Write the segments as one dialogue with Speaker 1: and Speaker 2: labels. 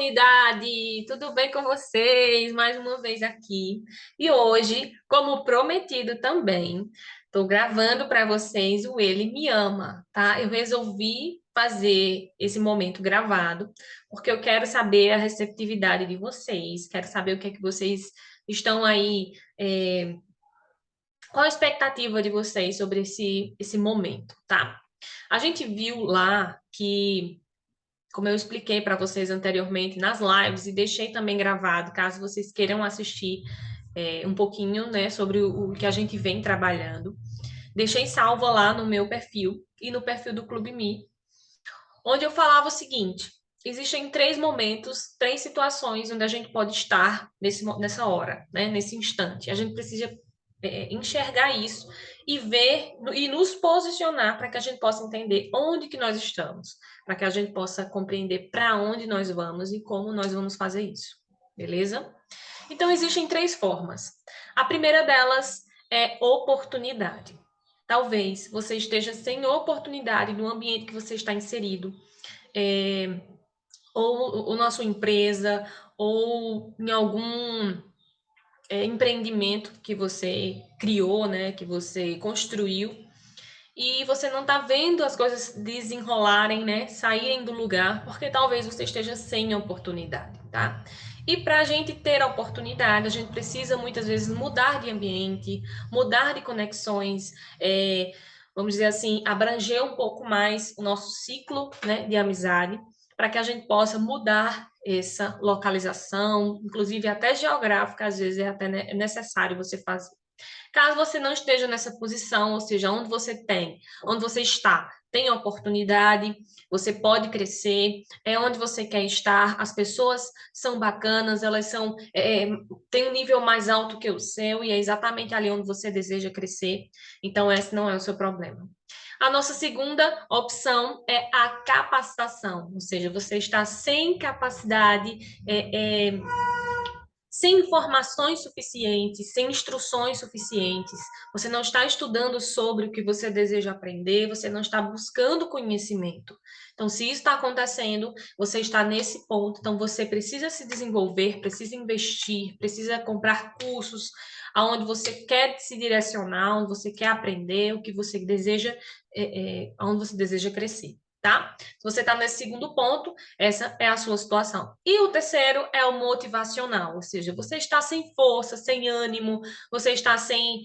Speaker 1: comunidade! Tudo bem com vocês? Mais uma vez aqui. E hoje, como prometido também, estou gravando para vocês o Ele Me Ama, tá? Eu resolvi fazer esse momento gravado, porque eu quero saber a receptividade de vocês, quero saber o que é que vocês estão aí, qual a expectativa de vocês sobre esse momento, tá? A gente viu lá que como eu expliquei para vocês anteriormente nas lives e deixei também gravado, caso vocês queiram assistir um pouquinho, né, sobre o que a gente vem trabalhando. Deixei salva lá no meu perfil e no perfil do Clube Me, onde eu falava o seguinte: existem três momentos, três situações onde a gente pode estar nessa hora, né, nesse instante. A gente precisa enxergar isso e ver e nos posicionar para que a gente possa entender onde que nós estamos, para que a gente possa compreender para onde nós vamos e como nós vamos fazer isso, beleza? Então existem três formas. A primeira delas é oportunidade. Talvez você esteja sem oportunidade no ambiente que você está inserido, ou na sua empresa, ou em algum empreendimento que você criou, né, que você construiu, e você não está vendo as coisas desenrolarem, né, saírem do lugar, porque talvez você esteja sem oportunidade, tá? E para a gente ter a oportunidade, a gente precisa muitas vezes mudar de ambiente, mudar de conexões, vamos dizer assim, abranger um pouco mais o nosso ciclo, né, de amizade, para que a gente possa mudar essa localização, inclusive até geográfica, às vezes é até necessário você fazer. Caso você não esteja nessa posição, ou seja, onde você está, tem oportunidade, você pode crescer, é onde você quer estar, as pessoas são bacanas, elas têm um nível mais alto que o seu, e é exatamente ali onde você deseja crescer, então esse não é o seu problema. A nossa segunda opção é a capacitação, ou seja, você está sem capacidade, sem informações suficientes, sem instruções suficientes, você não está estudando sobre o que você deseja aprender, você não está buscando conhecimento. Então, se isso está acontecendo, você está nesse ponto, então você precisa se desenvolver, precisa investir, precisa comprar cursos aonde você quer se direcionar, onde você quer aprender, o que você deseja, aonde você deseja crescer. Tá? Se você está nesse segundo ponto, essa é a sua situação. E o terceiro é o motivacional, ou seja, você está sem força, sem ânimo, você está sem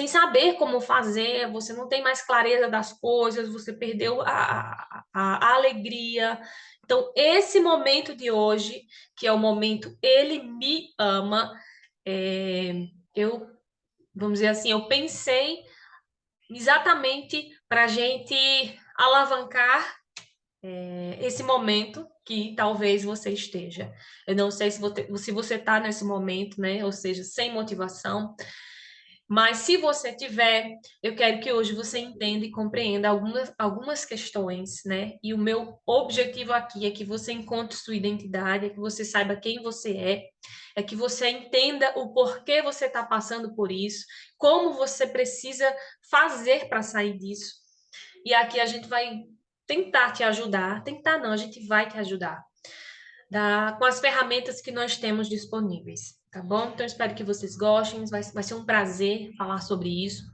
Speaker 1: saber como fazer, você não tem mais clareza das coisas, você perdeu a alegria. Então, esse momento de hoje, que é o momento Ele Me Ama, eu, vamos dizer assim, eu pensei exatamente para a gente alavancar esse momento que talvez você esteja. Eu não sei se você está nesse momento, né? Ou seja, sem motivação. Mas se você tiver, eu quero que hoje você entenda e compreenda algumas questões, né? E o meu objetivo aqui é que você encontre sua identidade, é que você saiba quem você é que você entenda o porquê você está passando por isso, como você precisa fazer para sair disso. E aqui a gente vai tentar te ajudar, tentar não, a gente vai te ajudar com as ferramentas que nós temos disponíveis, tá bom? Então, espero que vocês gostem, vai ser um prazer falar sobre isso.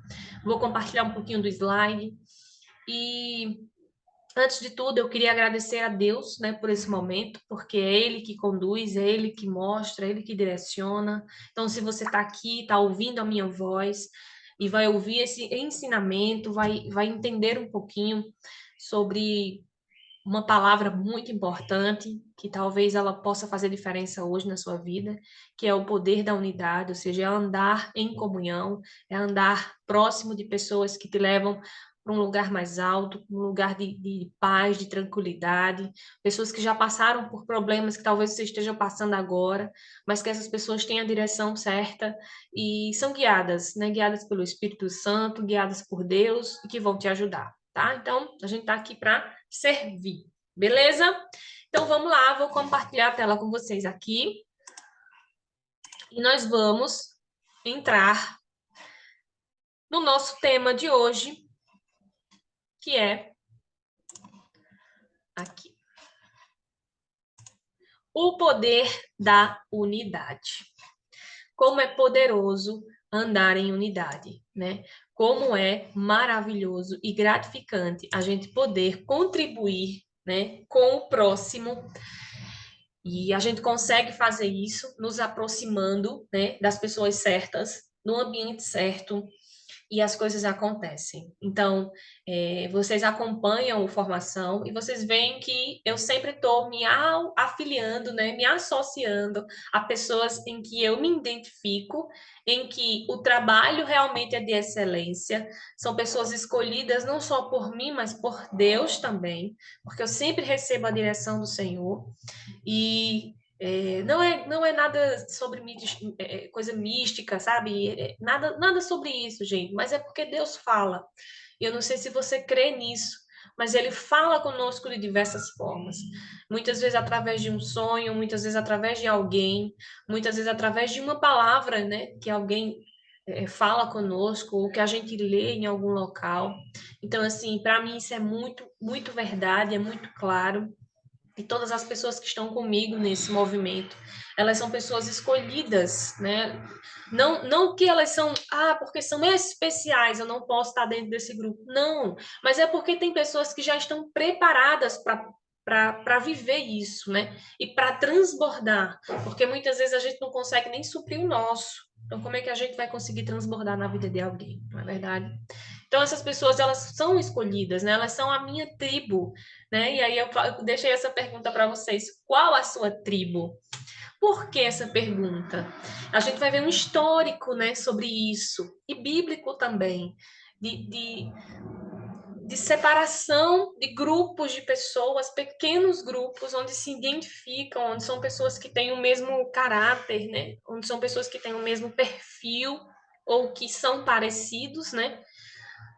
Speaker 1: Vou compartilhar um pouquinho do slide e, antes de tudo, eu queria agradecer a Deus, né, por esse momento, porque é Ele que conduz, é Ele que mostra, é Ele que direciona. Então, se você está aqui, está ouvindo a minha voz e vai ouvir esse ensinamento, vai entender um pouquinho sobre uma palavra muito importante, que talvez ela possa fazer diferença hoje na sua vida, que é o poder da unidade, ou seja, é andar em comunhão, é andar próximo de pessoas que te levam para um lugar mais alto, um lugar de paz, de tranquilidade, pessoas que já passaram por problemas que talvez você esteja passando agora, mas que essas pessoas têm a direção certa e são guiadas, né? Guiadas pelo Espírito Santo, guiadas por Deus e que vão te ajudar, tá? Então, a gente está aqui para servir, beleza? Então vamos lá, vou compartilhar a tela com vocês aqui e nós vamos entrar no nosso tema de hoje, que é aqui. O poder da unidade. Como é poderoso andar em unidade, né? Como é maravilhoso e gratificante a gente poder contribuir, né, com o próximo. E a gente consegue fazer isso nos aproximando, né, das pessoas certas, no ambiente certo, e as coisas acontecem. Então, vocês acompanham o Formação e vocês veem que eu sempre estou me afiliando, né, me associando a pessoas em que eu me identifico, em que o trabalho realmente é de excelência, são pessoas escolhidas não só por mim, mas por Deus também, porque eu sempre recebo a direção do Senhor. E não é nada sobre coisa mística, sabe? Nada sobre isso, gente. Mas é porque Deus fala. Eu não sei se você crê nisso, mas Ele fala conosco de diversas formas. Muitas vezes através de um sonho, muitas vezes através de alguém, muitas vezes através de uma palavra, né? Que alguém fala conosco, ou que a gente lê em algum local. Então, assim, para mim isso é muito, muito verdade, é muito claro. E todas as pessoas que estão comigo nesse movimento, elas são pessoas escolhidas, né? Não que elas são, porque são especiais, eu não posso estar dentro desse grupo. Não, mas é porque tem pessoas que já estão preparadas para viver isso, né? E para transbordar, porque muitas vezes a gente não consegue nem suprir o nosso. Então, como é que a gente vai conseguir transbordar na vida de alguém, não é verdade? Então, essas pessoas, elas são escolhidas, né? Elas são a minha tribo, né? E aí eu deixei essa pergunta para vocês. Qual a sua tribo? Por que essa pergunta? A gente vai ver um histórico, né, sobre isso, e bíblico também, de, de, de separação de grupos de pessoas, pequenos grupos, onde se identificam, onde são pessoas que têm o mesmo caráter, né? Onde são pessoas que têm o mesmo perfil, ou que são parecidos, né?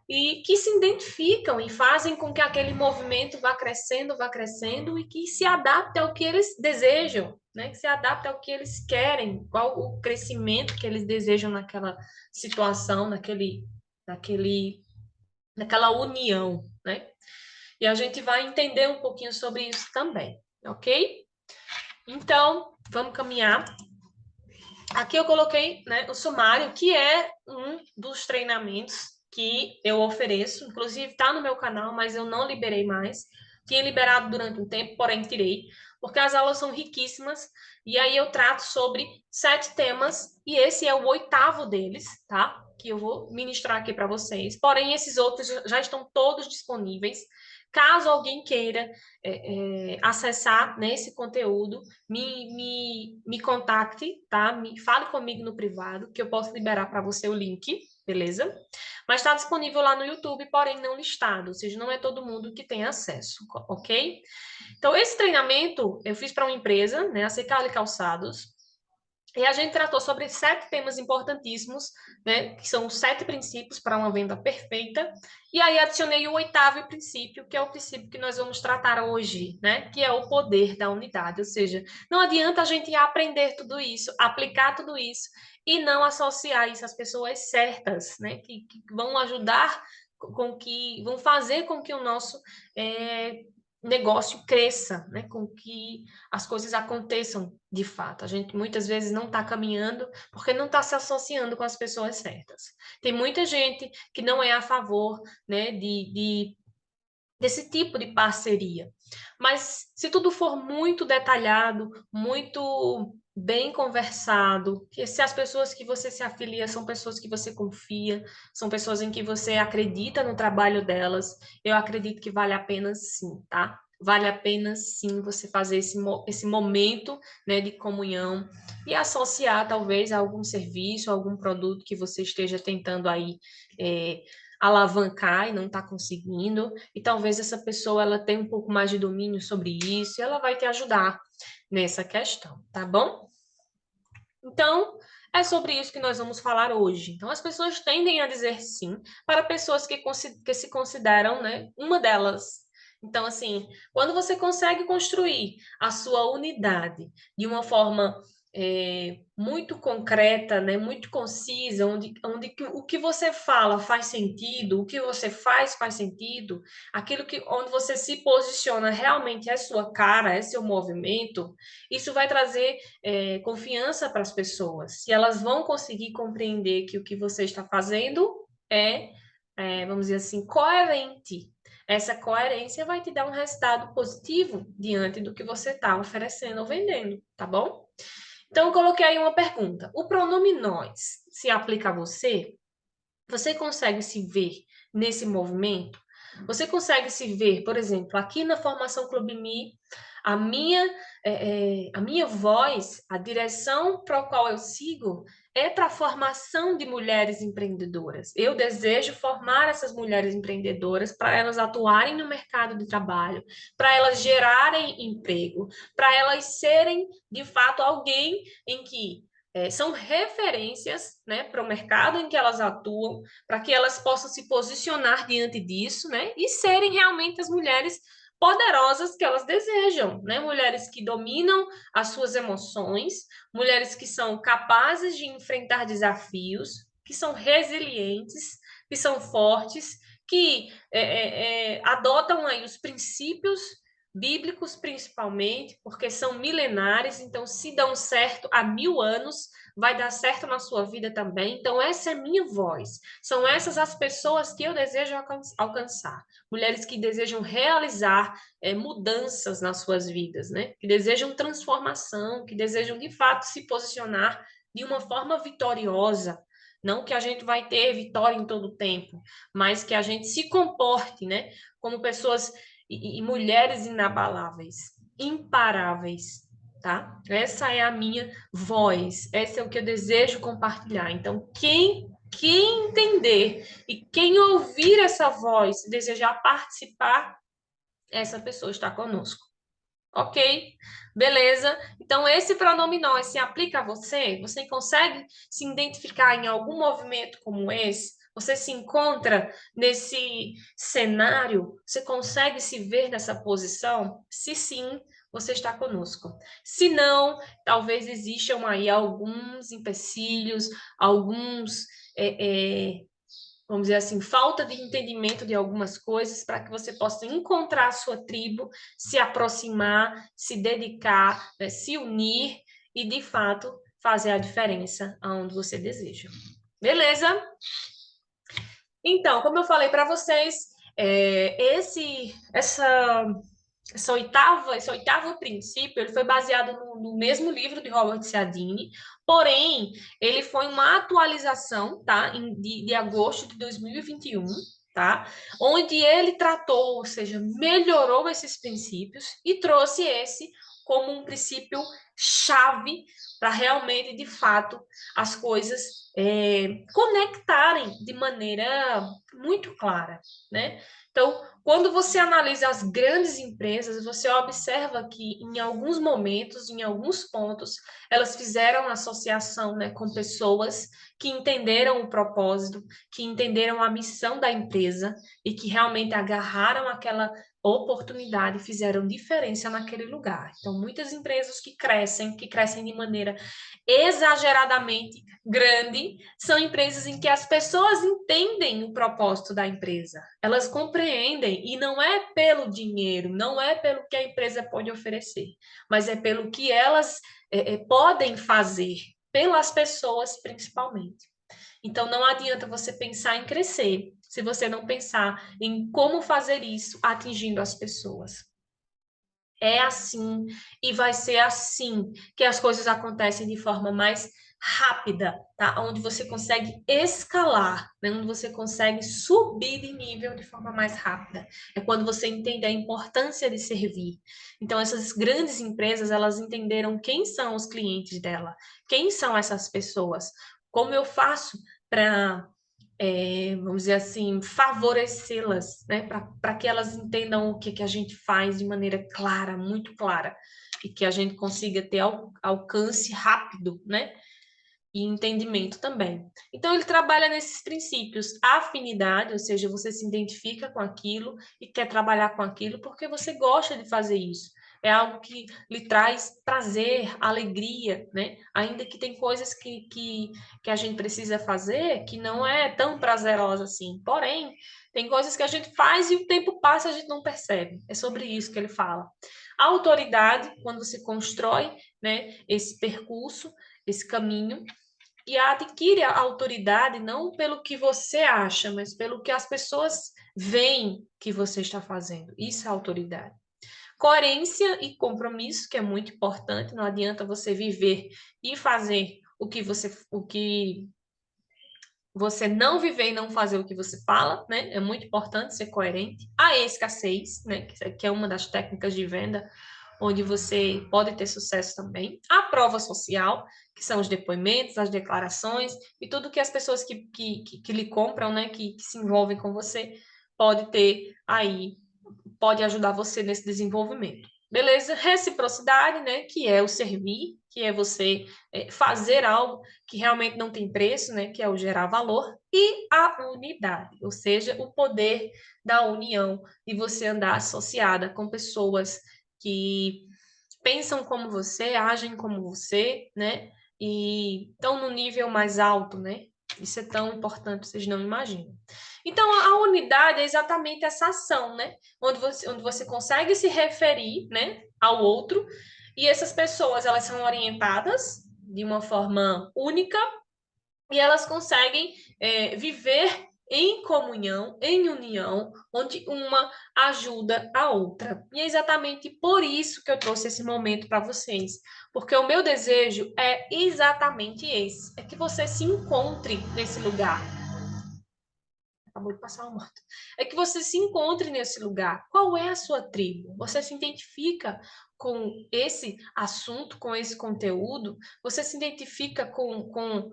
Speaker 1: E que se identificam e fazem com que aquele movimento vá crescendo e que se adapte ao que eles desejam, né? Que se adapte ao que eles querem, qual o crescimento que eles desejam naquela situação, naquela união, né? E a gente vai entender um pouquinho sobre isso também, ok? Então, vamos caminhar. Aqui eu coloquei, né, o sumário, que é um dos treinamentos que eu ofereço. Inclusive, está no meu canal, mas eu não liberei mais. Tinha liberado durante um tempo, porém tirei, porque as aulas são riquíssimas. E aí eu trato sobre 7 temas, e esse é o 8º deles, tá? Que eu vou ministrar aqui para vocês. Porém, esses outros já estão todos disponíveis. Caso alguém queira acessar, né, esse conteúdo, me contacte, tá? Me fale comigo no privado, que eu posso liberar para você o link, beleza? Mas está disponível lá no YouTube, porém não listado, ou seja, não é todo mundo que tem acesso, ok? Então, esse treinamento eu fiz para uma empresa, né, a Secali Calçados, e a gente tratou sobre 7 temas importantíssimos, né, que são os 7 princípios para uma venda perfeita. E aí adicionei o 8º princípio, que é o princípio que nós vamos tratar hoje, né, que é o poder da unidade. Ou seja, não adianta a gente aprender tudo isso, aplicar tudo isso e não associar isso às pessoas certas, né, que vão ajudar vão fazer com que o nosso negócio cresça, né, com que as coisas aconteçam de fato. A gente muitas vezes não está caminhando porque não está se associando com as pessoas certas. Tem muita gente que não é a favor, né, desse tipo de parceria. Mas se tudo for muito detalhado, muito bem conversado, que se as pessoas que você se afilia são pessoas que você confia, são pessoas em que você acredita no trabalho delas, eu acredito que vale a pena sim, tá? Vale a pena sim você fazer esse momento, né, de comunhão e associar talvez a algum serviço, algum produto que você esteja tentando aí alavancar e não está conseguindo, e talvez essa pessoa ela tenha um pouco mais de domínio sobre isso, e ela vai te ajudar nessa questão, tá bom? Então, é sobre isso que nós vamos falar hoje. Então, as pessoas tendem a dizer sim para pessoas que se consideram, né, uma delas. Então, assim, quando você consegue construir a sua unidade de uma forma muito concreta, né, muito concisa, o que você fala faz sentido, o que você faz sentido, onde você se posiciona realmente é sua cara, é seu movimento, isso vai trazer confiança para as pessoas. E elas vão conseguir compreender que o que você está fazendo vamos dizer assim, coerente. Essa coerência vai te dar um resultado positivo diante do que você está oferecendo ou vendendo, tá bom? Então, eu coloquei aí uma pergunta. O pronome nós se aplica a você? Você consegue se ver nesse movimento? Você consegue se ver, por exemplo, aqui na Formação Clube Me, a minha, a minha voz, a direção para a qual eu sigo é para a formação de mulheres empreendedoras. Eu desejo formar essas mulheres empreendedoras para elas atuarem no mercado de trabalho, para elas gerarem emprego, para elas serem, de fato, alguém em que são referências, né, para o mercado em que elas atuam, para que elas possam se posicionar diante disso, né, e serem realmente as mulheres poderosas que elas desejam, né, mulheres que dominam as suas emoções, mulheres que são capazes de enfrentar desafios, que são resilientes, que são fortes, que adotam aí os princípios bíblicos principalmente, porque são milenares, então se dão certo há 1000 anos, vai dar certo na sua vida também. Então essa é minha voz. São essas as pessoas que eu desejo alcançar. Mulheres que desejam realizar mudanças nas suas vidas, né? Que desejam transformação, que desejam de fato se posicionar de uma forma vitoriosa. Não que a gente vai ter vitória em todo o tempo, mas que a gente se comporte, né? Como pessoas e mulheres inabaláveis, imparáveis, tá? Essa é a minha voz, esse é o que eu desejo compartilhar. Então, quem entender e quem ouvir essa voz, desejar participar, essa pessoa está conosco. Ok? Beleza? Então, esse pronome nós se aplica a você? Você consegue se identificar em algum movimento como esse? Você se encontra nesse cenário? Você consegue se ver nessa posição? Se sim, você está conosco. Se não, talvez existam aí alguns empecilhos, alguns vamos dizer assim, falta de entendimento de algumas coisas para que você possa encontrar a sua tribo, se aproximar, se dedicar, né, se unir e, de fato, fazer a diferença aonde você deseja. Beleza? Então, como eu falei para vocês, esse oitavo princípio, ele foi baseado no mesmo livro de Robert Cialdini, porém, ele foi uma atualização, tá, de agosto de 2021, tá, onde ele tratou, ou seja, melhorou esses princípios e trouxe esse como um princípio chave para realmente, de fato, as coisas conectarem de maneira muito clara, né? Então, quando você analisa as grandes empresas, você observa que em alguns momentos, em alguns pontos, elas fizeram associação, né, com pessoas que entenderam o propósito, que entenderam a missão da empresa e que realmente agarraram aquela oportunidade e fizeram diferença naquele lugar. Então, muitas empresas que crescem de maneira exageradamente grande, são empresas em que as pessoas entendem o propósito da empresa. Elas compreendem, e não é pelo dinheiro, não é pelo que a empresa pode oferecer, mas é pelo que elas podem fazer, pelas pessoas principalmente. Então, não adianta você pensar em crescer se você não pensar em como fazer isso atingindo as pessoas. É assim e vai ser assim que as coisas acontecem de forma mais rápida, tá? Onde você consegue escalar, né? Onde você consegue subir de nível de forma mais rápida. É quando você entende a importância de servir. Então, essas grandes empresas, elas entenderam quem são os clientes dela, quem são essas pessoas, como eu faço para vamos dizer assim, favorecê-las, né, para que elas entendam o que, que a gente faz de maneira clara, muito clara, e que a gente consiga ter alcance rápido, né, e entendimento também. Então, ele trabalha nesses princípios, afinidade, ou seja, você se identifica com aquilo e quer trabalhar com aquilo porque você gosta de fazer isso. é algo que lhe traz prazer, alegria, né? Ainda que tem coisas que a gente precisa fazer que não é tão prazerosa assim. Porém, tem coisas que a gente faz e o tempo passa e a gente não percebe. É sobre isso que ele fala. A autoridade, quando você constrói, né, esse percurso, esse caminho, e adquire a autoridade não pelo que você acha, mas pelo que as pessoas veem que você está fazendo. Isso é autoridade. Coerência e compromisso, que é muito importante, não adianta você viver e fazer o que você não viver e não fazer o que você fala, né? É muito importante ser coerente. A escassez, né? Que é uma das técnicas de venda onde você pode ter sucesso também. A prova social, que são os depoimentos, as declarações e tudo que as pessoas que lhe compram, né? Que se envolvem com você, pode ter aí, pode ajudar você nesse desenvolvimento. Beleza? Reciprocidade, né? Que é o servir, que é você fazer algo que realmente não tem preço, né? Que é o gerar valor. E a unidade, ou seja, o poder da união e você andar associada com pessoas que pensam como você, agem como você, né? E estão no nível mais alto, né? Isso é tão importante, vocês não imaginam. Então, a unidade é exatamente essa ação, né? Onde você consegue se referir, né, ao outro, e essas pessoas, elas são orientadas de uma forma única e elas conseguem viver em comunhão, em união, onde uma ajuda a outra. E é exatamente por isso que eu trouxe esse momento para vocês, porque o meu desejo é exatamente esse, é que você se encontre nesse lugar. Acabou de passar uma moto. É que você se encontre nesse lugar. Qual é a sua tribo? Você se identifica com esse assunto, com esse conteúdo? Você se identifica com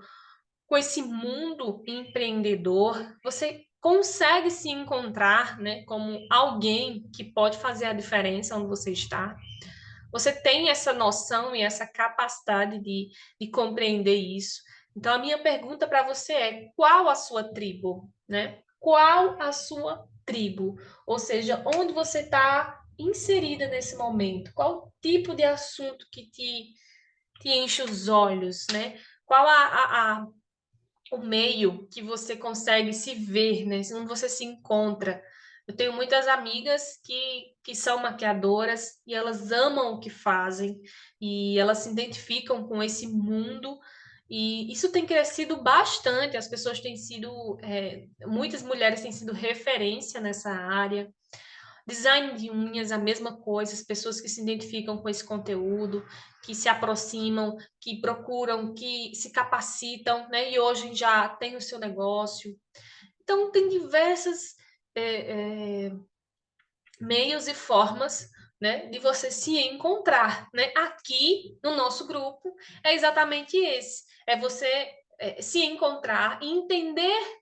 Speaker 1: esse mundo empreendedor, você consegue se encontrar, né, como alguém que pode fazer a diferença onde você está. Você tem essa noção e essa capacidade de compreender isso. Então, a minha pergunta para você é: qual a sua tribo, né? Qual a sua tribo? Ou seja, onde você está inserida nesse momento? Qual tipo de assunto que te enche os olhos, né? Qual o meio que você consegue se ver, né? Onde você se encontra. Eu tenho muitas amigas que são maquiadoras e elas amam o que fazem e elas se identificam com esse mundo e isso tem crescido bastante. As pessoas têm sido, muitas mulheres têm sido referência nessa área. Design de unhas, a mesma coisa, as pessoas que se identificam com esse conteúdo, que se aproximam, que procuram, que se capacitam, né? E hoje já tem o seu negócio. Então, tem diversas meios e formas, né, de você se encontrar, né? Aqui no nosso grupo é exatamente esse, é você se encontrar e entender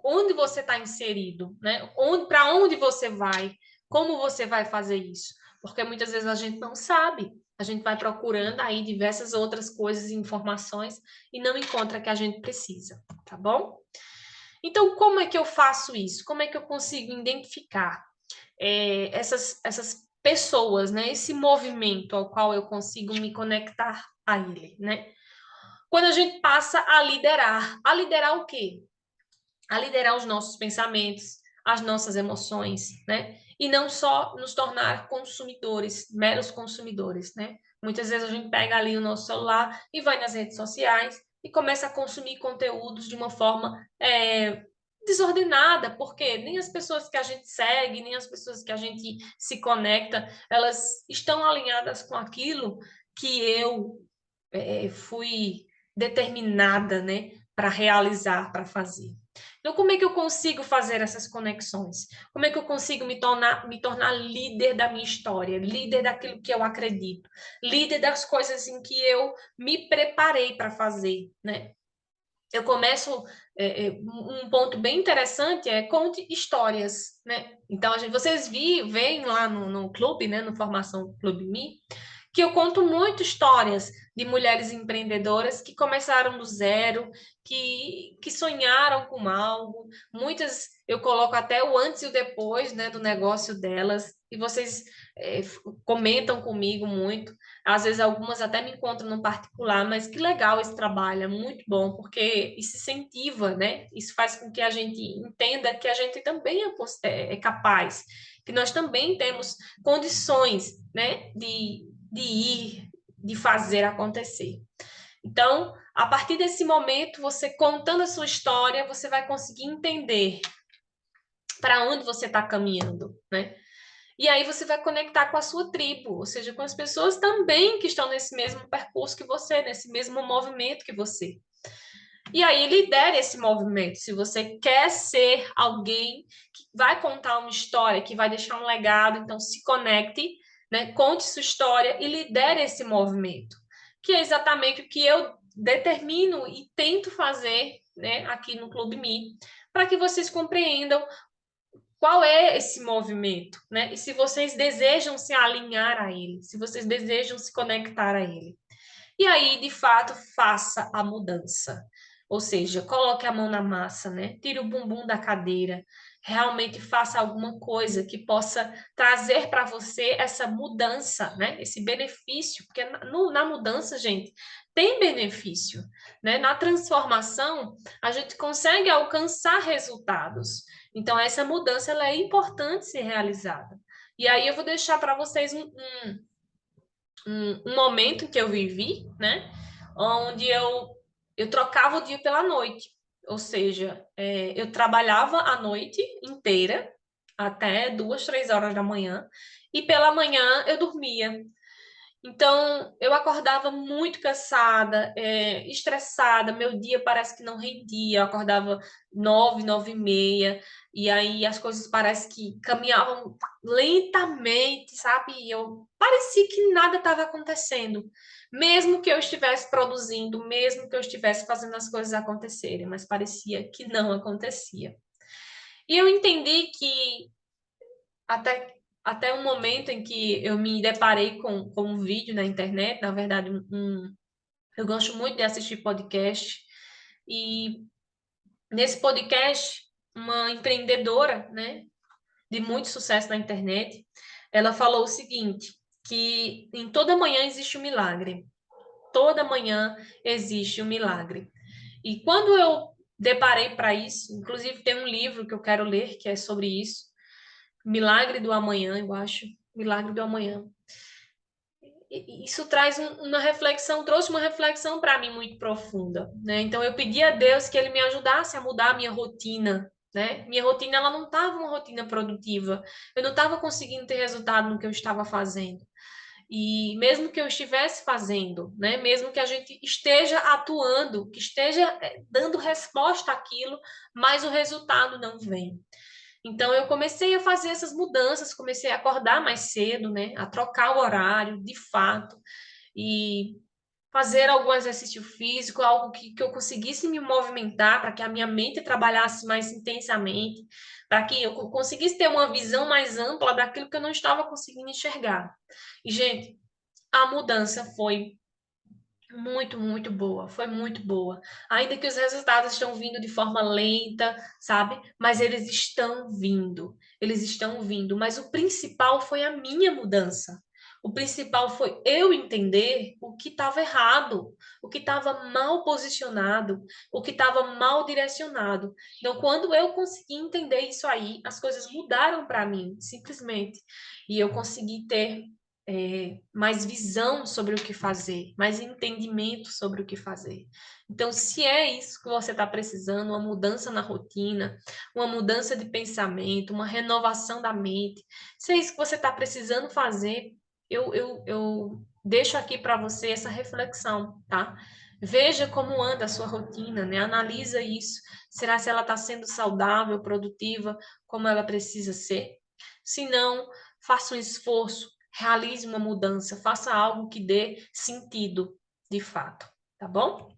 Speaker 1: onde você está inserido, né? Para onde você vai, como você vai fazer isso? Porque muitas vezes a gente não sabe. A gente vai procurando aí diversas outras coisas e informações e não encontra o que a gente precisa, tá bom? Então, como é que eu faço isso? Como é que eu consigo identificar essas pessoas, né? Esse movimento ao qual eu consigo me conectar a ele, né? Quando a gente passa a liderar o quê? A liderar os nossos pensamentos, as nossas emoções, né? E não só nos tornar consumidores, meros consumidores, né? Muitas vezes a gente pega ali o nosso celular e vai nas redes sociais e começa a consumir conteúdos de uma forma desordenada, porque nem as pessoas que a gente segue, nem as pessoas que a gente se conecta, elas estão alinhadas com aquilo que eu fui determinada, né, para realizar, para fazer. Então, como é que eu consigo fazer essas conexões? Como é que eu consigo me tornar líder da minha história, líder daquilo que eu acredito, líder das coisas em que eu me preparei para fazer, né? Eu começo um ponto bem interessante conte histórias, né? Então vocês veem lá no clube, né, no Formação Clube Me, que eu conto muito histórias de mulheres empreendedoras que começaram do zero, que sonharam com algo. Muitas eu coloco até o antes e o depois, né, do negócio delas, e vocês comentam comigo muito. Às vezes algumas até me encontram no particular, mas que legal esse trabalho, é muito bom, porque isso incentiva, né? Isso faz com que a gente entenda que a gente também é capaz, que nós também temos condições, né, de ir, de fazer acontecer. Então, a partir desse momento, você contando a sua história, você vai conseguir entender para onde você está caminhando, né? E aí você vai conectar com a sua tribo, ou seja, com as pessoas também que estão nesse mesmo percurso que você, nesse mesmo movimento que você. E aí lidere esse movimento. Se você quer ser alguém que vai contar uma história, que vai deixar um legado, então se conecte, né? Conte sua história e lidere esse movimento, que é exatamente o que eu determino e tento fazer, né, aqui no Clube Me, para que vocês compreendam qual é esse movimento, né? E se vocês desejam se alinhar a ele, se vocês desejam se conectar a ele. E aí, de fato, faça a mudança. Ou seja, coloque a mão na massa, né? Tire o bumbum da cadeira. Realmente faça alguma coisa que possa trazer para você essa mudança, né? Esse benefício, porque na mudança, gente, tem benefício, né? Na transformação, a gente consegue alcançar resultados. Então, essa mudança ela é importante ser realizada. E aí eu vou deixar para vocês um momento que eu vivi, né? Onde eu trocava o dia pela noite. Ou seja, eu trabalhava a noite inteira, até 2, 3 horas da manhã, e pela manhã eu dormia. Então, eu acordava muito cansada, estressada, meu dia parece que não rendia, eu acordava 9, 9h30, e aí as coisas parece que caminhavam lentamente, sabe? E eu parecia que nada estava acontecendo, mesmo que eu estivesse produzindo, mesmo que eu estivesse fazendo as coisas acontecerem, mas parecia que não acontecia. E eu entendi que até um momento em que eu me deparei com um vídeo na internet, na verdade, eu gosto muito de assistir podcast, e nesse podcast, uma empreendedora, né, de muito sucesso na internet, ela falou o seguinte, que em toda manhã existe um milagre. Toda manhã existe um milagre. E quando eu deparei para isso, inclusive tem um livro que eu quero ler que é sobre isso, Milagre do Amanhã, eu acho. Milagre do Amanhã. Isso traz uma reflexão, trouxe uma reflexão para mim muito profunda, né? Então eu pedi a Deus que ele me ajudasse a mudar a minha rotina, né? Minha rotina ela não estava uma rotina produtiva. Eu não estava conseguindo ter resultado no que eu estava fazendo. E mesmo que eu estivesse fazendo, né? Mesmo que a gente esteja atuando, que esteja dando resposta àquilo, mas o resultado não vem. Então, eu comecei a fazer essas mudanças, comecei a acordar mais cedo, né? A trocar o horário, de fato, e fazer algum exercício físico, algo que eu conseguisse me movimentar, para que a minha mente trabalhasse mais intensamente, para que eu conseguisse ter uma visão mais ampla daquilo que eu não estava conseguindo enxergar. E, gente, a mudança foi muito, muito boa, foi muito boa. Ainda que os resultados estão vindo de forma lenta, sabe? Mas eles estão vindo. Mas o principal foi a minha mudança. O principal foi eu entender o que estava errado, o que estava mal posicionado, o que estava mal direcionado. Então, quando eu consegui entender isso aí, as coisas mudaram para mim, simplesmente. E eu consegui ter mais visão sobre o que fazer, mais entendimento sobre o que fazer. Então, se é isso que você está precisando, uma mudança na rotina, uma mudança de pensamento, uma renovação da mente, se é isso que você está precisando fazer, eu deixo aqui para você essa reflexão, tá? Veja como anda a sua rotina, né? Analisa isso. Será se ela está sendo saudável, produtiva, como ela precisa ser? Se não, faça um esforço, realize uma mudança, faça algo que dê sentido, de fato, tá bom?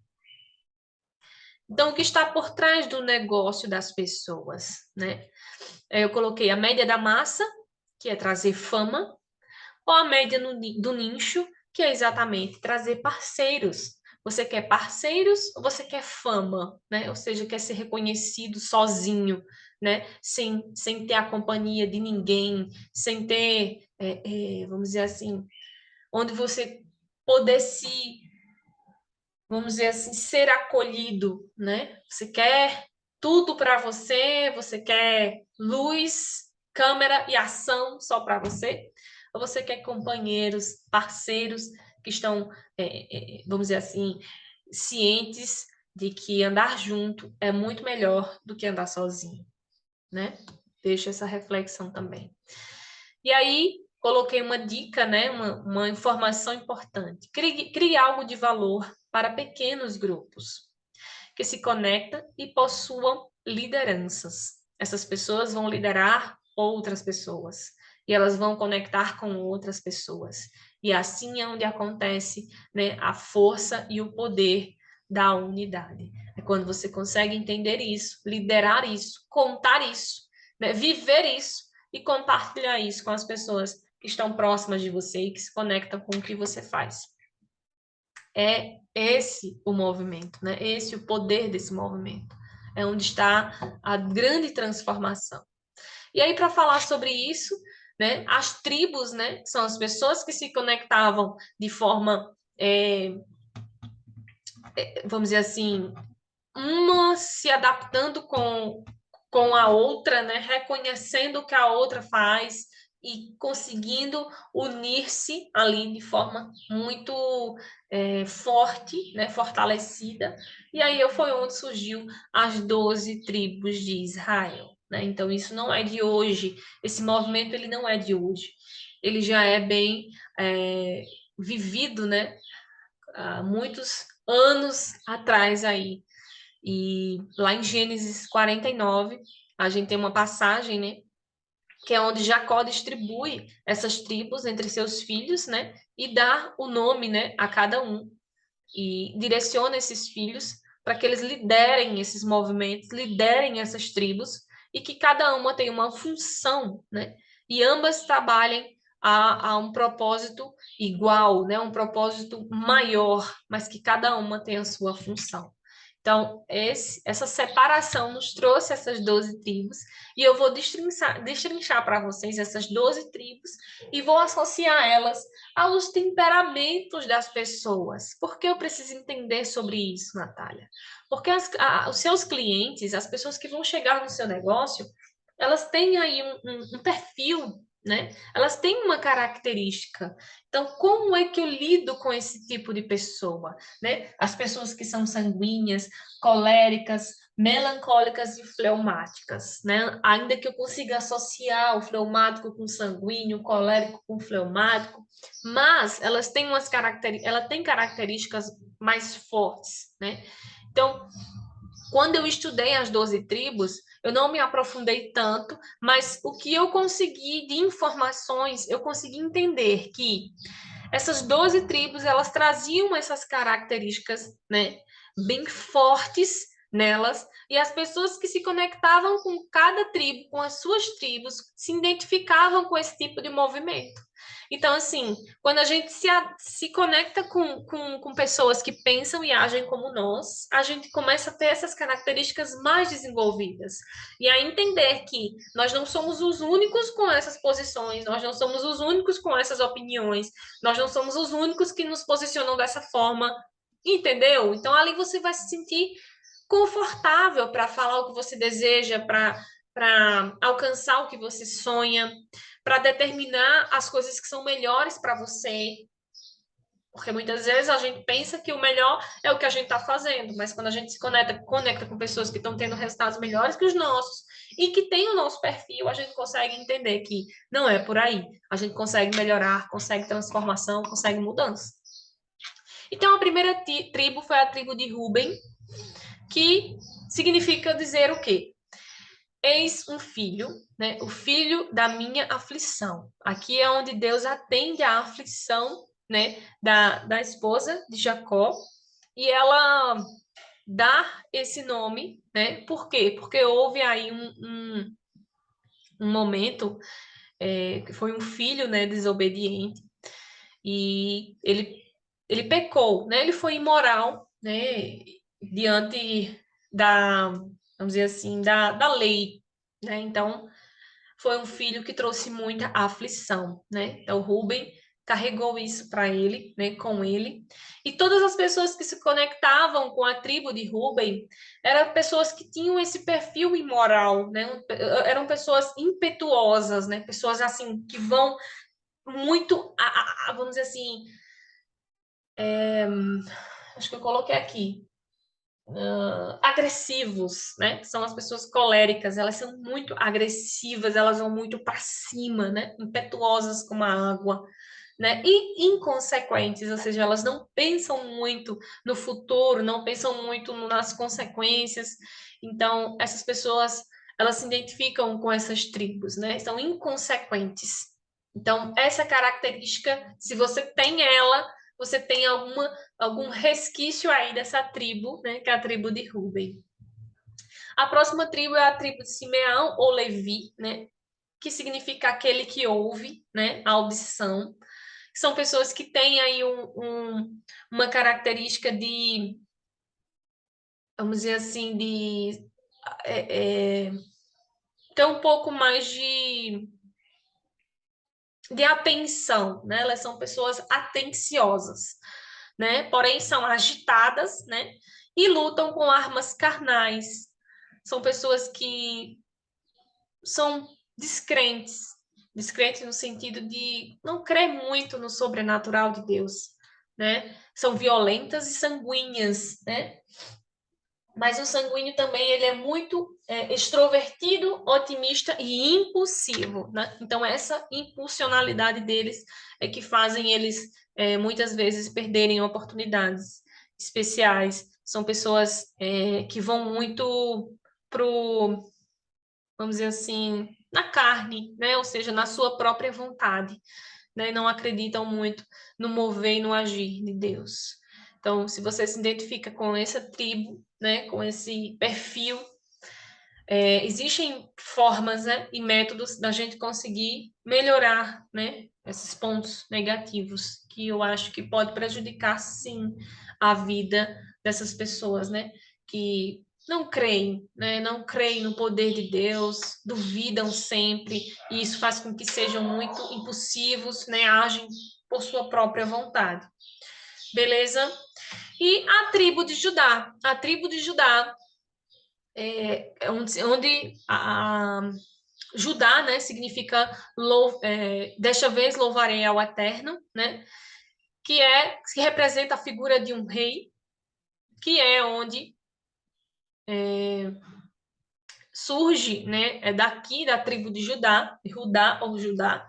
Speaker 1: Então, o que está por trás do negócio das pessoas, né? Eu coloquei a média da massa, que é trazer fama, ou a média do nicho, que é exatamente trazer parceiros. Você quer parceiros ou você quer fama, né? Ou seja, quer ser reconhecido sozinho, né? Sem ter a companhia de ninguém, sem ter, vamos dizer assim, onde você poder se, vamos dizer assim, ser acolhido, né? Você quer tudo para você, você quer luz, câmera e ação só para você? Ou você quer companheiros, parceiros que estão, vamos dizer assim, cientes de que andar junto é muito melhor do que andar sozinho, né? Deixa essa reflexão também. E aí, coloquei uma dica, né? Uma informação importante. Crie algo de valor para pequenos grupos que se conectam e possuam lideranças. Essas pessoas vão liderar outras pessoas e elas vão conectar com outras pessoas. E assim é onde acontece, né, a força e o poder da unidade. É quando você consegue entender isso, liderar isso, contar isso, né, viver isso e compartilhar isso com as pessoas que estão próximas de você e que se conectam com o que você faz. É esse o movimento, né? Esse o poder desse movimento. É onde está a grande transformação. E aí, para falar sobre isso, né, as tribos, né, são as pessoas que se conectavam de forma, vamos dizer assim, uma se adaptando com a outra, né, reconhecendo o que a outra faz e conseguindo unir-se ali de forma muito forte, né, fortalecida. E aí foi onde surgiu as 12 tribos de Israel. Né? Então, isso não é de hoje, esse movimento ele não é de hoje, ele já é bem vivido, né, há muitos anos atrás aí. E lá em Gênesis 49, a gente tem uma passagem, né? Que é onde Jacó distribui essas tribos entre seus filhos, né? E dá o nome, né? A cada um. E direciona esses filhos para que eles liderem esses movimentos, liderem essas tribos e que cada uma tenha uma função, né? E ambas trabalhem a um propósito igual, né? Um propósito maior, mas que cada uma tenha a sua função. Então, essa separação nos trouxe essas 12 tribos, e eu vou destrinchar para vocês essas 12 tribos e vou associar elas aos temperamentos das pessoas. Por que eu preciso entender sobre isso, Natália? Porque os seus clientes, as pessoas que vão chegar no seu negócio, elas têm aí um perfil, né? Elas têm uma característica. Então, como é que eu lido com esse tipo de pessoa, né? As pessoas que são sanguíneas, coléricas, melancólicas e fleumáticas, né? Ainda que eu consiga associar o fleumático com o sanguíneo, o colérico com o fleumático, mas elas têm ela tem características mais fortes, né? Então, quando eu estudei as 12 tribos, eu não me aprofundei tanto, mas o que eu consegui de informações, eu consegui entender que essas 12 tribos, elas traziam essas características, né, bem fortes nelas, e as pessoas que se conectavam com cada tribo, com as suas tribos, se identificavam com esse tipo de movimento. Então, assim, quando a gente se conecta com pessoas que pensam e agem como nós, a gente começa a ter essas características mais desenvolvidas. E a entender que nós não somos os únicos com essas posições, nós não somos os únicos com essas opiniões, nós não somos os únicos que nos posicionam dessa forma, entendeu? Então, ali você vai se sentir confortável para falar o que você deseja, para alcançar o que você sonha, para determinar as coisas que são melhores para você. Porque muitas vezes a gente pensa que o melhor é o que a gente está fazendo, mas quando a gente se conecta com pessoas que estão tendo resultados melhores que os nossos e que têm o nosso perfil, a gente consegue entender que não é por aí. A gente consegue melhorar, consegue transformação, consegue mudança. Então, a primeira tribo foi a tribo de Ruben, que significa dizer o quê? Eis um filho, né? O filho da minha aflição. Aqui é onde Deus atende a aflição, né? Da esposa de Jacó. E ela dá esse nome, né? Por quê? Porque houve aí um momento que foi um filho, né? Desobediente. e ele pecou, né? Ele foi imoral, né? Diante da, vamos dizer assim, da lei, né? Então, foi um filho que trouxe muita aflição, né? Então, Rubem carregou isso para ele, né, com ele. E todas as pessoas que se conectavam com a tribo de Rubem eram pessoas que tinham esse perfil imoral, né? Eram pessoas impetuosas, né? Pessoas assim que vão muito, vamos dizer assim, acho que eu coloquei aqui, agressivos, né? São as pessoas coléricas, elas são muito agressivas, elas vão muito para cima, né? Impetuosas como a água, né? E inconsequentes, ou seja, elas não pensam muito no futuro, não pensam muito nas consequências. Então, essas pessoas, elas se identificam com essas tribos, né? São inconsequentes. Então, essa característica, se você tem ela, você tem algum resquício aí dessa tribo, né, que é a tribo de Ruben. A próxima tribo é a tribo de Simeão ou Levi, né, que significa aquele que ouve, né, a audição. São pessoas que têm aí uma característica de, vamos dizer assim, de ter um pouco mais de atenção, né? Elas são pessoas atenciosas, né? Porém são agitadas, né? E lutam com armas carnais. São pessoas que são descrentes, descrentes no sentido de não crer muito no sobrenatural de Deus, né? São violentas e sanguíneas, né? Mas o sanguíneo também ele é muito extrovertido, otimista e impulsivo, né? Então essa impulsionalidade deles é que fazem eles muitas vezes perderem oportunidades especiais. São pessoas que vão muito pro, vamos dizer assim, na carne, né? Ou seja, na sua própria vontade, né? Não acreditam muito no mover e no agir de Deus. Então, se você se identifica com essa tribo, né, com esse perfil, existem formas, né, e métodos da gente conseguir melhorar, né, esses pontos negativos que eu acho que pode prejudicar, sim, a vida dessas pessoas, né, que não creem, né, não creem no poder de Deus, duvidam sempre, e isso faz com que sejam muito impulsivos, né, agem por sua própria vontade. Beleza? E a tribo de Judá. A tribo de Judá onde Judá, né, significa desta vez louvarei ao Eterno, né, que representa a figura de um rei, que é onde surge, né, é daqui da tribo de Judá ou Judá,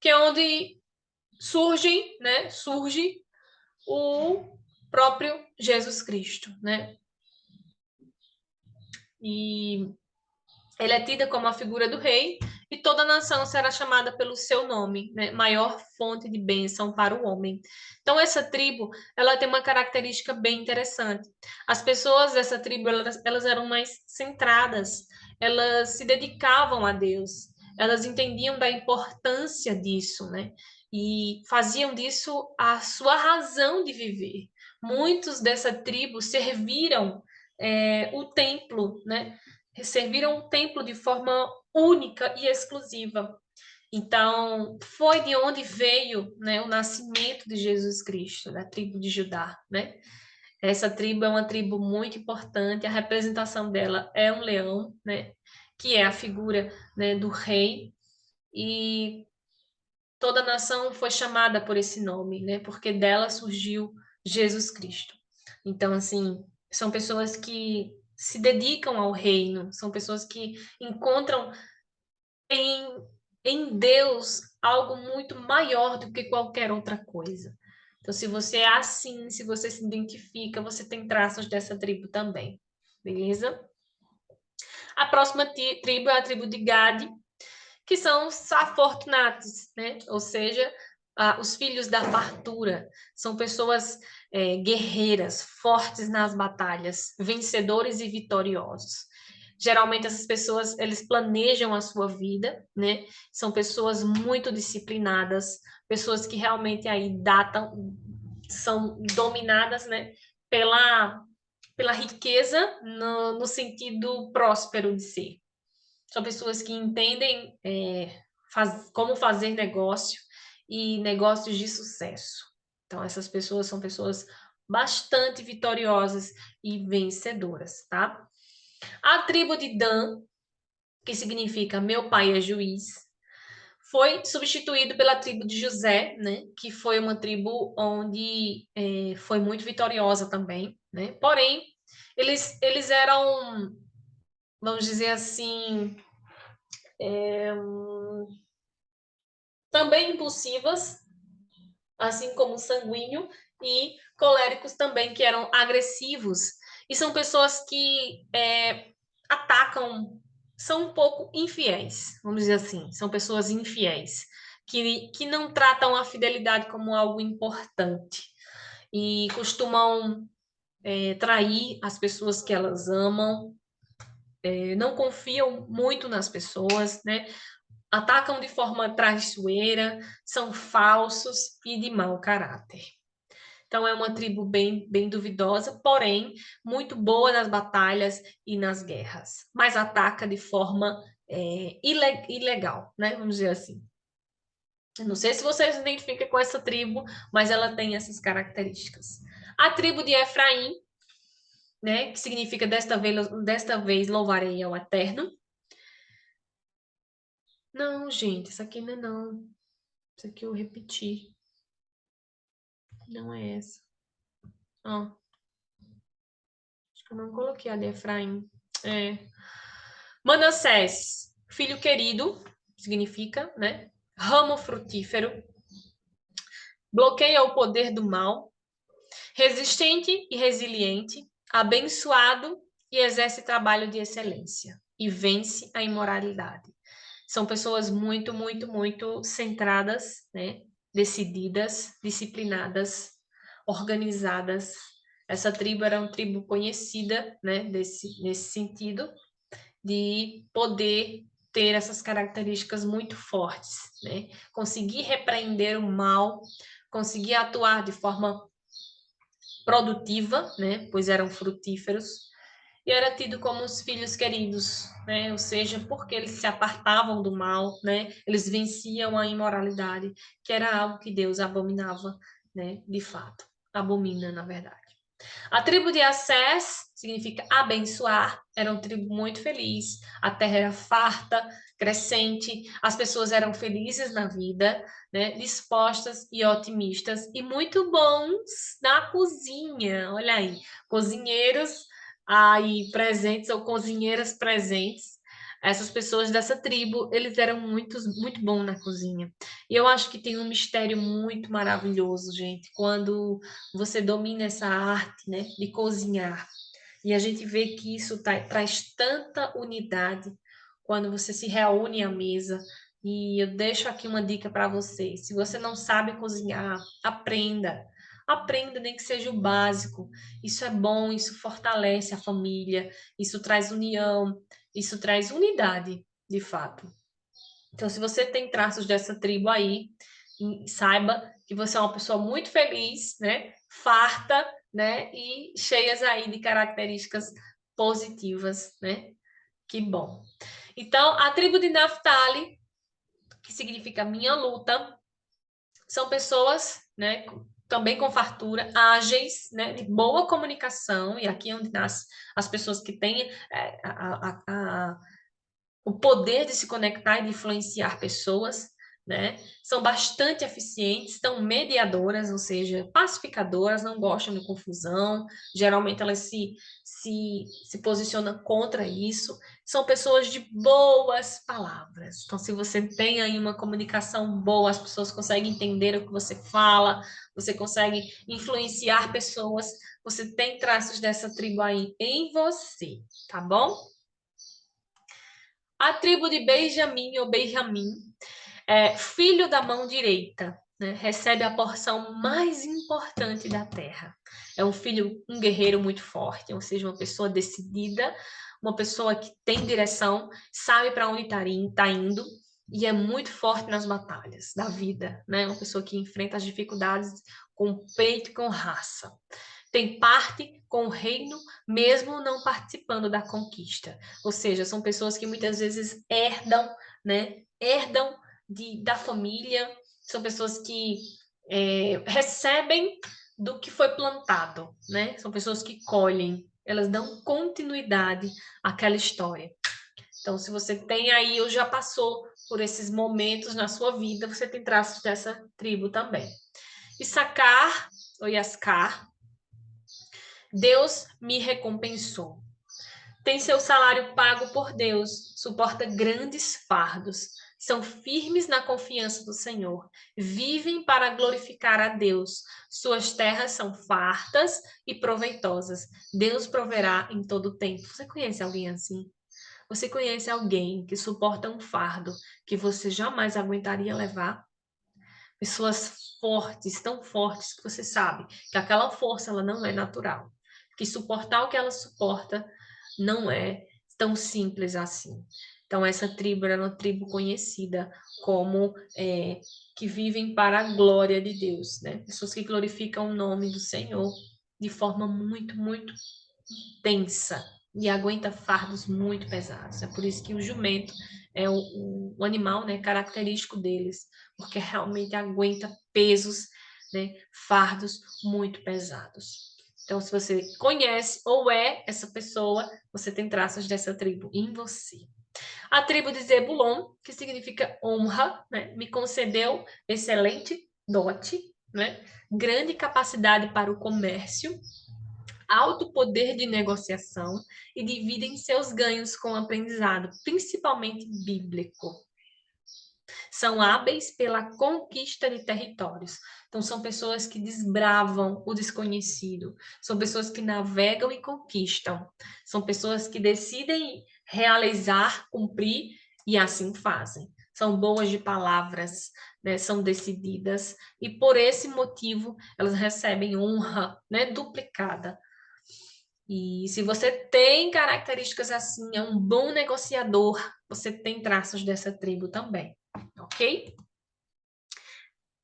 Speaker 1: que é onde surge o próprio Jesus Cristo, né? E ele é tida como a figura do rei, e toda nação será chamada pelo seu nome, né? Maior fonte de bênção para o homem. Então, essa tribo, ela tem uma característica bem interessante. As pessoas dessa tribo, elas eram mais centradas, elas se dedicavam a Deus, elas entendiam da importância disso, né? E faziam disso a sua razão de viver. Muitos dessa tribo serviram o templo, né? Serviram o templo de forma única e exclusiva. Então, foi de onde veio, né, o nascimento de Jesus Cristo, da tribo de Judá, né? Essa tribo é uma tribo muito importante, a representação dela é um leão, né, que é a figura, né, do rei, e toda a nação foi chamada por esse nome, né, porque dela surgiu Jesus Cristo. Então, assim, são pessoas que se dedicam ao reino, são pessoas que encontram em Deus algo muito maior do que qualquer outra coisa. Então, se você é assim, se você se identifica, você tem traços dessa tribo também, beleza? A próxima tribo é a tribo de Gade, que são os afortunados, né? Ou seja, os filhos da fartura. São pessoas guerreiras, fortes nas batalhas, vencedores e vitoriosos. Geralmente essas pessoas, eles planejam a sua vida, né? São pessoas muito disciplinadas, pessoas que realmente aí são dominadas, né? Pela riqueza no sentido próspero de ser. São pessoas que entendem como fazer negócio e negócios de sucesso. Então, essas pessoas são pessoas bastante vitoriosas e vencedoras, tá? A tribo de Dan, que significa meu pai é juiz, foi substituído pela tribo de José, né? Que foi uma tribo onde foi muito vitoriosa também, né? Porém, eles eram, vamos dizer assim, também impulsivas, assim como sanguíneo, e coléricos também, que eram agressivos. E são pessoas que atacam, são um pouco infiéis, vamos dizer assim. São pessoas infiéis, que não tratam a fidelidade como algo importante. E costumam trair as pessoas que elas amam, não confiam muito nas pessoas, né? Atacam de forma traiçoeira, são falsos e de mau caráter. Então, é uma tribo bem duvidosa, porém, muito boa nas batalhas e nas guerras, mas ataca de forma ilegal, né? Vamos dizer assim. Eu não sei se você se identifica com essa tribo, mas ela tem essas características. A tribo de Efraim, né? Que significa desta vez louvarei ao Eterno. Não, gente, isso aqui não é não. Isso aqui eu repeti. Não é essa. Ó, acho que eu não coloquei ali Efraim. É. Manassés, filho querido, significa, né? Ramo frutífero, bloqueia o poder do mal, resistente e resiliente, abençoado e exerce trabalho de excelência e vence a imoralidade. São pessoas muito centradas, né? Decididas, disciplinadas, organizadas. Essa tribo era uma tribo conhecida, né? Nesse sentido, de poder ter essas características muito fortes, né? Conseguir repreender o mal, conseguir atuar de forma produtiva, né? Pois eram frutíferos, e era tido como os filhos queridos, né? Ou seja, porque eles se apartavam do mal, né? Eles venciam a imoralidade, que era algo que Deus abominava, né? De fato, abomina, na verdade. A tribo de Assés significa abençoar, era uma tribo muito feliz, a terra era farta, crescente, as pessoas eram felizes na vida, né? Dispostas e otimistas e muito bons na cozinha. Olha aí, cozinheiros aí presentes ou cozinheiras presentes. Essas pessoas dessa tribo, eles eram muito bons na cozinha. E eu acho que tem um mistério muito maravilhoso, gente, quando você domina essa arte, né, de cozinhar. E a gente vê que isso traz tanta unidade quando você se reúne à mesa. E eu deixo aqui uma dica para você. Se você não sabe cozinhar, aprenda. Aprenda, nem que seja o básico. Isso é bom, isso fortalece a família, isso traz união, isso traz unidade, de fato. Então, se você tem traços dessa tribo aí, saiba que você é uma pessoa muito feliz, né? Farta, né? E cheias aí de características positivas, né? Que bom. Então, a tribo de Naphtali, que significa minha luta, são pessoas, né? Também com fartura, ágeis, né? De boa comunicação, e aqui é onde nasce as pessoas que têm o poder de se conectar e de influenciar pessoas, né? São bastante eficientes, são mediadoras, ou seja, pacificadoras, não gostam de confusão, geralmente elas se posicionam contra isso, são pessoas de boas palavras. Então, se você tem aí uma comunicação boa, as pessoas conseguem entender o que você fala, você consegue influenciar pessoas, você tem traços dessa tribo aí em você, tá bom? A tribo de Benjamim ou Benjamim, filho da mão direita, né, recebe a porção mais importante da terra. É um filho, um guerreiro muito forte, ou seja, uma pessoa decidida, uma pessoa que tem direção, sabe para onde tá indo e é muito forte nas batalhas da vida, né? Uma pessoa que enfrenta as dificuldades com peito e com raça. Tem parte com o reino, mesmo não participando da conquista. Ou seja, são pessoas que muitas vezes herdam, né? Herdam da família, são pessoas que recebem do que foi plantado, né? São pessoas que colhem, elas dão continuidade àquela história. Então, se você tem aí ou já passou por esses momentos na sua vida, você tem traços dessa tribo também. Issacar, ou Yascar, Deus me recompensou. Tem seu salário pago por Deus, suporta grandes fardos, são firmes na confiança do Senhor, vivem para glorificar a Deus. Suas terras são fartas e proveitosas. Deus proverá em todo o tempo. Você conhece alguém assim? Você conhece alguém que suporta um fardo que você jamais aguentaria levar? Pessoas fortes, tão fortes que você sabe que aquela força ela não é natural, que suportar o que ela suporta não é tão simples assim. Então essa tribo era uma tribo conhecida como que vivem para a glória de Deus, né? Pessoas que glorificam o nome do Senhor de forma muito, muito tensa e aguenta fardos muito pesados. É por isso que o jumento é o animal, né, característico deles, porque realmente aguenta pesos, né, fardos muito pesados. Então, se você conhece ou é essa pessoa, você tem traços dessa tribo em você. A tribo de Zebulon, que significa honra, né, me concedeu excelente dote, né, grande capacidade para o comércio, alto poder de negociação e dividem seus ganhos com o aprendizado, principalmente bíblico. São hábeis pela conquista de territórios. Então, são pessoas que desbravam o desconhecido. São pessoas que navegam e conquistam. São pessoas que decidem realizar, cumprir e assim fazem. São boas de palavras, né? São decididas e por esse motivo elas recebem honra, né? Duplicada. E se você tem características assim, é um bom negociador, você tem traços dessa tribo também, ok?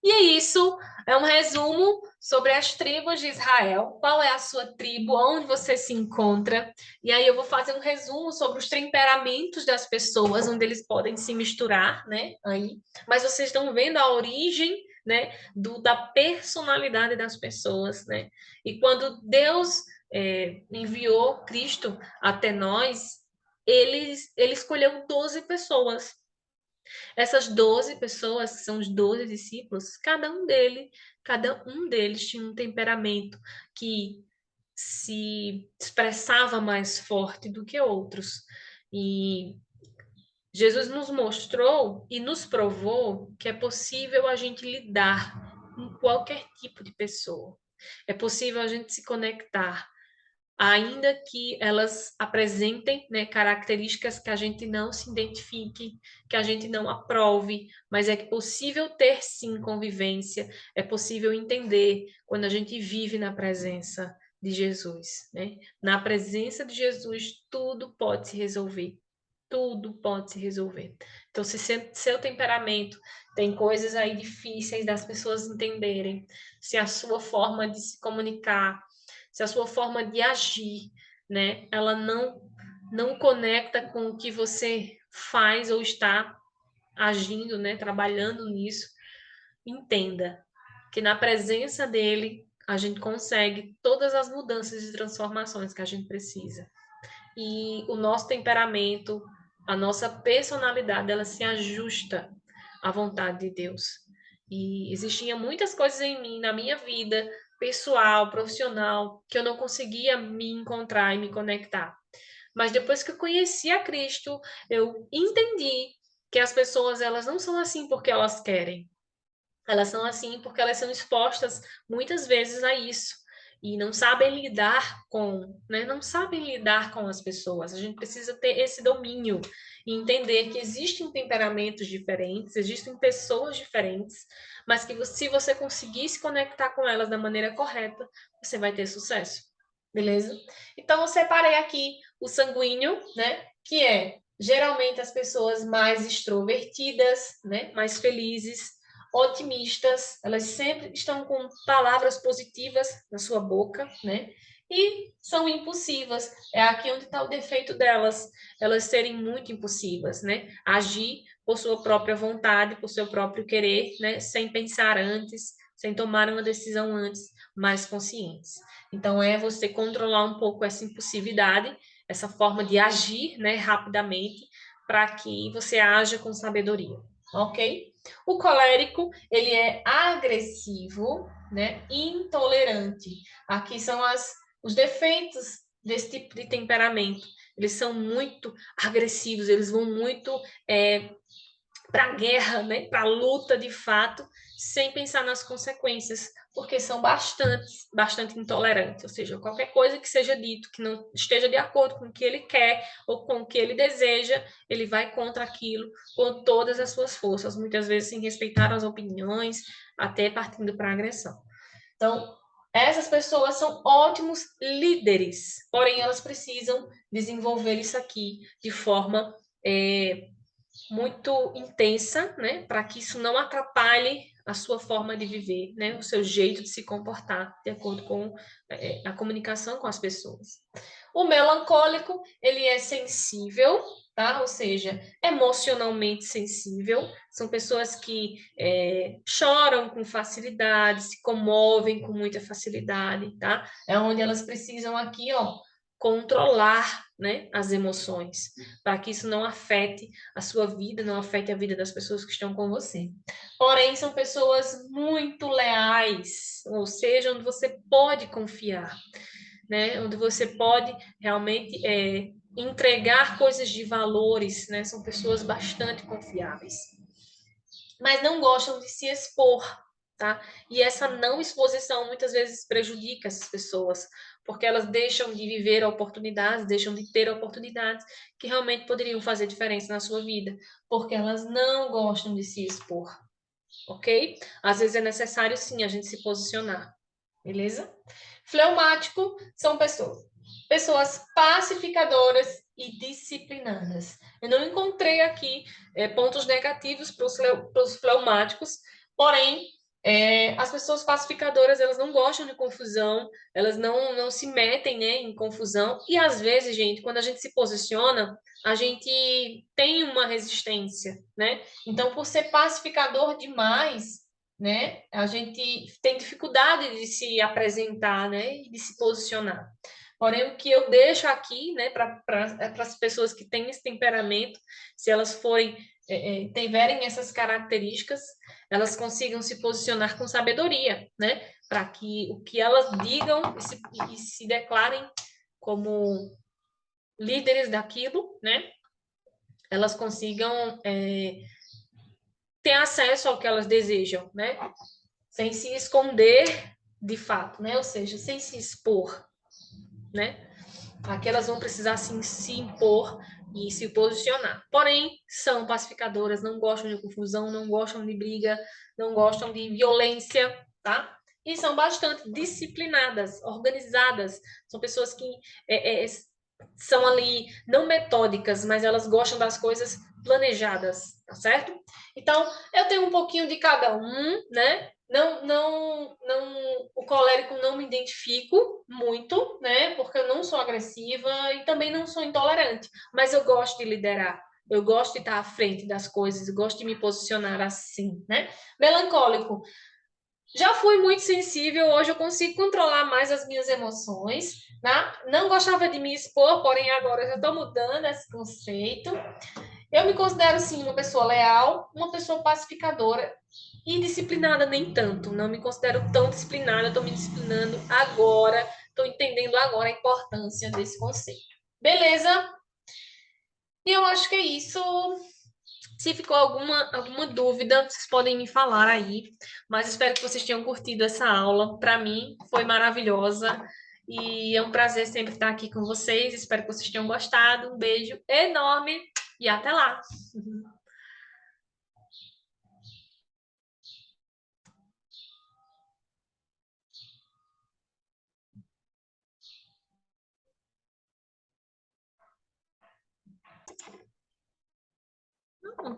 Speaker 1: E é isso, é um resumo sobre as tribos de Israel. Qual é a sua tribo, onde você se encontra? E aí eu vou fazer um resumo sobre os temperamentos das pessoas, onde eles podem se misturar, né? Aí, mas vocês estão vendo a origem, né, da personalidade das pessoas, né? E quando Deus enviou Cristo até nós, ele escolheu 12 pessoas. Essas 12 pessoas, que são os 12 discípulos, cada um deles tinha um temperamento que se expressava mais forte do que outros. E Jesus nos mostrou e nos provou que é possível a gente lidar com qualquer tipo de pessoa. É possível a gente se conectar ainda que elas apresentem, né, características que a gente não se identifique, que a gente não aprove, mas é possível ter sim convivência, é possível entender quando a gente vive na presença de Jesus, né? Na presença de Jesus, tudo pode se resolver. Tudo pode se resolver. Então, se seu temperamento tem coisas aí difíceis das pessoas entenderem, se a sua forma de se comunicar, se a sua forma de agir, né, ela não conecta com o que você faz ou está agindo, né, trabalhando nisso, entenda que na presença dele a gente consegue todas as mudanças e transformações que a gente precisa. E o nosso temperamento, a nossa personalidade, ela se ajusta à vontade de Deus. E existiam muitas coisas em mim, na minha vida, pessoal, profissional, que eu não conseguia me encontrar e me conectar. Mas depois que eu conheci a Cristo, eu entendi que as pessoas, elas não são assim porque elas querem. Elas são assim porque elas são expostas muitas vezes a isso e não sabem lidar com, né? Não sabem lidar com as pessoas. A gente precisa ter esse domínio e entender que existem temperamentos diferentes, existem pessoas diferentes, mas que se você conseguir se conectar com elas da maneira correta, você vai ter sucesso. beleza? Então, eu separei aqui o sanguíneo, né? Que é geralmente as pessoas mais extrovertidas, né? Mais felizes, otimistas, elas sempre estão com palavras positivas na sua boca, né? E são impulsivas. É aqui onde está o defeito delas, elas serem muito impulsivas, né? Agir por sua própria vontade, por seu próprio querer, né? Sem pensar antes, sem tomar uma decisão antes, mais conscientes. Então, é você controlar um pouco essa impulsividade, essa forma de agir, né, rapidamente, para que você haja com sabedoria, ok? O colérico, ele é agressivo, né, intolerante. Aqui são os defeitos desse tipo de temperamento. Eles são muito agressivos, eles vão muito para a guerra, né, para a luta de fato, sem pensar nas consequências, porque são bastante intolerantes, ou seja, qualquer coisa que seja dito que não esteja de acordo com o que ele quer ou com o que ele deseja, ele vai contra aquilo com todas as suas forças, muitas vezes sem respeitar as opiniões, até partindo para a agressão. Então, essas pessoas são ótimos líderes, porém elas precisam desenvolver isso aqui de forma muito intensa, né, para que isso não atrapalhe a sua forma de viver, né, o seu jeito de se comportar, de acordo com a comunicação com as pessoas. O melancólico, ele é sensível, tá? Ou seja, emocionalmente sensível. São pessoas que choram com facilidade, se comovem com muita facilidade, tá? É onde elas precisam aqui, ó, controlar, né, as emoções, para que isso não afete a sua vida, não afete a vida das pessoas que estão com você. Porém, são pessoas muito leais, ou seja, onde você pode confiar, né? Onde você pode realmente entregar coisas de valores, né? São pessoas bastante confiáveis. Mas não gostam de se expor, tá? E essa não exposição muitas vezes prejudica essas pessoas, porque elas deixam de viver oportunidades, deixam de ter oportunidades que realmente poderiam fazer diferença na sua vida, porque elas não gostam de se expor, ok? Às vezes é necessário sim a gente se posicionar, beleza? Fleumático são pessoas pacificadoras e disciplinadas. Eu não encontrei aqui pontos negativos para os fleumáticos, porém, as pessoas pacificadoras, elas não gostam de confusão, elas não se metem, né, em confusão, e às vezes, gente, quando a gente se posiciona, a gente tem uma resistência, né? Então, por ser pacificador demais, né, a gente tem dificuldade de se apresentar, né, e de se posicionar. Porém, o que eu deixo aqui, né, para as pessoas que têm esse temperamento, se elas forem, tiverem essas características, elas consigam se posicionar com sabedoria, né, para que o que elas digam e se declarem como líderes daquilo, né, elas consigam ter acesso ao que elas desejam, né, sem se esconder de fato, né, ou seja, sem se expor, né. Aqui elas vão precisar sim, se impor e se posicionar. Porém, são pacificadoras, não gostam de confusão, não gostam de briga, não gostam de violência, tá? E são bastante disciplinadas, organizadas. São pessoas que são ali não metódicas, mas elas gostam das coisas planejadas, tá certo? Então, eu tenho um pouquinho de cada um, né? O colérico não me identifico muito, né? Porque eu não sou agressiva e também não sou intolerante, mas eu gosto de liderar. Eu gosto de estar à frente das coisas, eu gosto de me posicionar assim, né? Melancólico. Já fui muito sensível, hoje eu consigo controlar mais as minhas emoções, né? Não gostava de me expor, porém agora eu já estou mudando esse conceito. Eu me considero, sim, uma pessoa leal, uma pessoa pacificadora e disciplinada nem tanto. Não me considero tão disciplinada, estou me disciplinando agora, estou entendendo agora a importância desse conceito. Beleza? E eu acho que é isso. Se ficou alguma dúvida, vocês podem me falar aí. Mas espero que vocês tenham curtido essa aula. Para mim, foi maravilhosa. E é um prazer sempre estar aqui com vocês. Espero que vocês tenham gostado. Um beijo enorme e até lá!